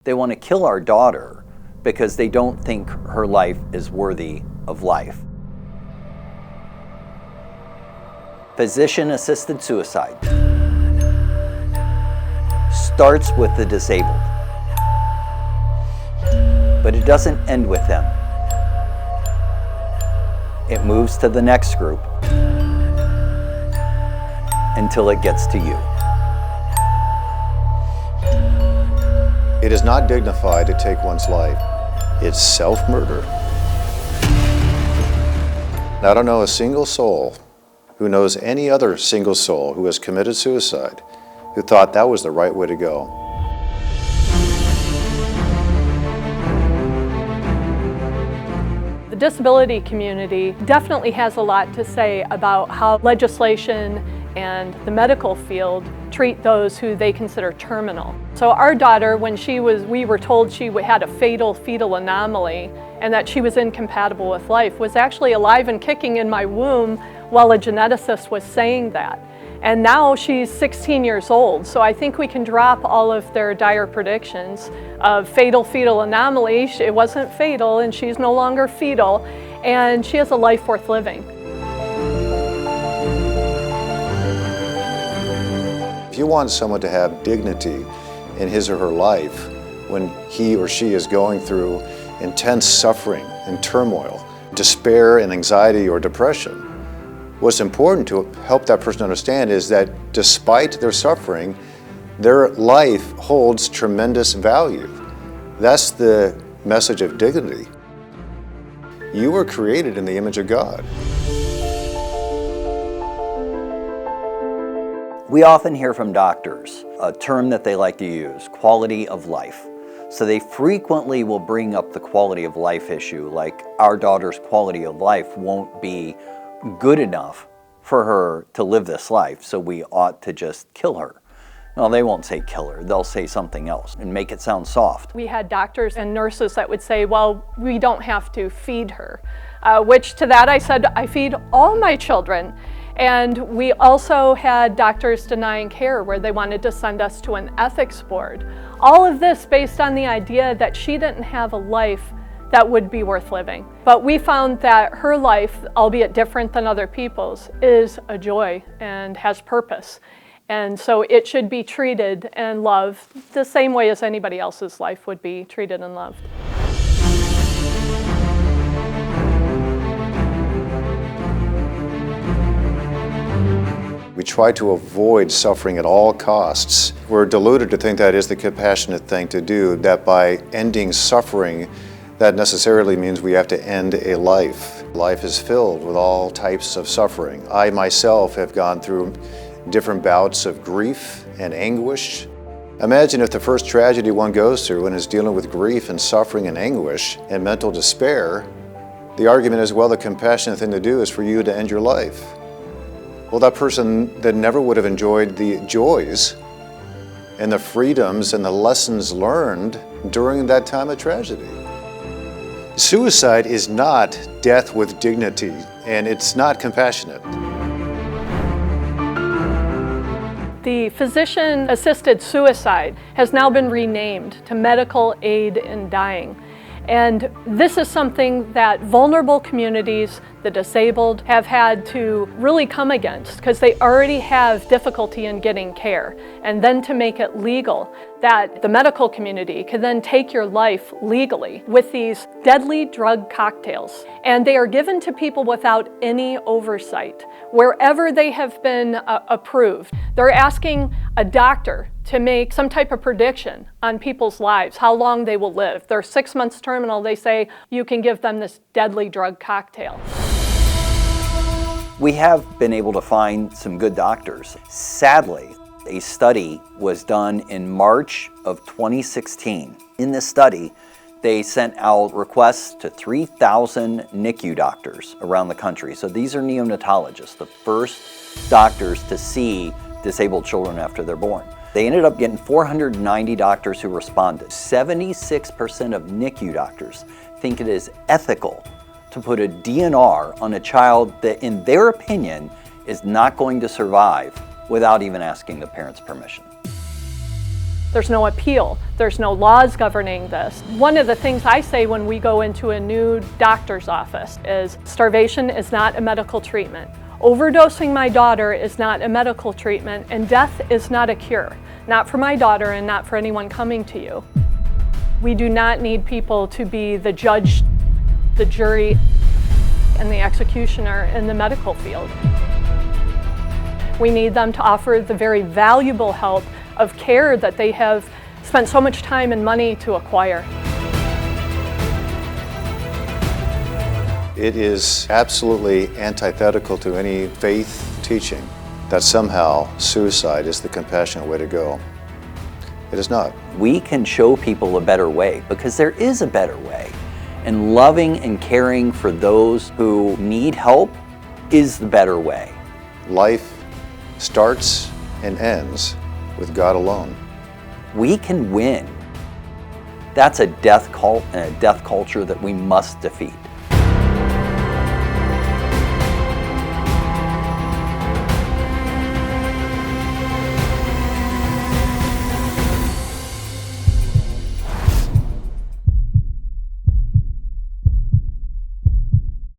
They want to kill our daughter because they don't think her life is worthy of life. Physician-assisted suicide starts with the disabled, but it doesn't end with them. It moves to the next group until it gets to you. It is not dignified to take one's life. It's self-murder. I don't know a single soul who knows any other single soul who has committed suicide who thought that was the right way to go. The disability community definitely has a lot to say about how legislation and the medical field treat those who they consider terminal. So our daughter, when we were told she had a fatal fetal anomaly and that she was incompatible with life, was actually alive and kicking in my womb while a geneticist was saying that. And now she's 16 years old, so I think we can drop all of their dire predictions of fatal fetal anomaly. It wasn't fatal and she's no longer fetal, and she has a life worth living. If you want someone to have dignity in his or her life when he or she is going through intense suffering and turmoil, despair and anxiety or depression, what's important to help that person understand is that despite their suffering, their life holds tremendous value. That's the message of dignity. You were created in the image of God. We often hear from doctors a term that they like to use, quality of life. So they frequently will bring up the quality of life issue, like our daughter's quality of life won't be good enough for her to live this life, so we ought to just kill her. No, they won't say kill her, they'll say something else and make it sound soft. We had doctors and nurses that would say, well, we don't have to feed her. Which to that I said, I feed all my children. And we also had doctors denying care where they wanted to send us to an ethics board. All of this based on the idea that she didn't have a life that would be worth living. But we found that her life, albeit different than other people's, is a joy and has purpose. And so it should be treated and loved the same way as anybody else's life would be treated and loved. We try to avoid suffering at all costs. We're deluded to think that is the compassionate thing to do, that by ending suffering, that necessarily means we have to end a life. Life is filled with all types of suffering. I myself have gone through different bouts of grief and anguish. Imagine if the first tragedy one goes through and is dealing with grief and suffering and anguish and mental despair, the argument is, well, the compassionate thing to do is for you to end your life. Well, that person that never would have enjoyed the joys and the freedoms and the lessons learned during that time of tragedy. Suicide is not death with dignity, and it's not compassionate. The physician-assisted suicide has now been renamed to medical aid in dying. And this is something that vulnerable communities, the disabled, have had to really come against because they already have difficulty in getting care. And then to make it legal, that the medical community can then take your life legally with these deadly drug cocktails. And they are given to people without any oversight, wherever they have been approved. They're asking a doctor to make some type of prediction on people's lives, how long they will live. They're 6 months terminal, they say you can give them this deadly drug cocktail. We have been able to find some good doctors. Sadly, a study was done in March of 2016. In this study, they sent out requests to 3,000 NICU doctors around the country. So these are neonatologists, the first doctors to see disabled children after they're born. They ended up getting 490 doctors who responded. 76% of NICU doctors think it is ethical to put a DNR on a child that, in their opinion, is not going to survive without even asking the parents' permission. There's no appeal. There's no laws governing this. One of the things I say when we go into a new doctor's office is starvation is not a medical treatment. Overdosing my daughter is not a medical treatment, and death is not a cure. Not for my daughter and not for anyone coming to you. We do not need people to be the judge, the jury, and the executioner in the medical field. We need them to offer the very valuable help of care that they have spent so much time and money to acquire. It is absolutely antithetical to any faith teaching that somehow suicide is the compassionate way to go. It is not. We can show people a better way because there is a better way. And loving and caring for those who need help is the better way. Life starts and ends with God alone. We can win. That's a death cult and a death culture that we must defeat.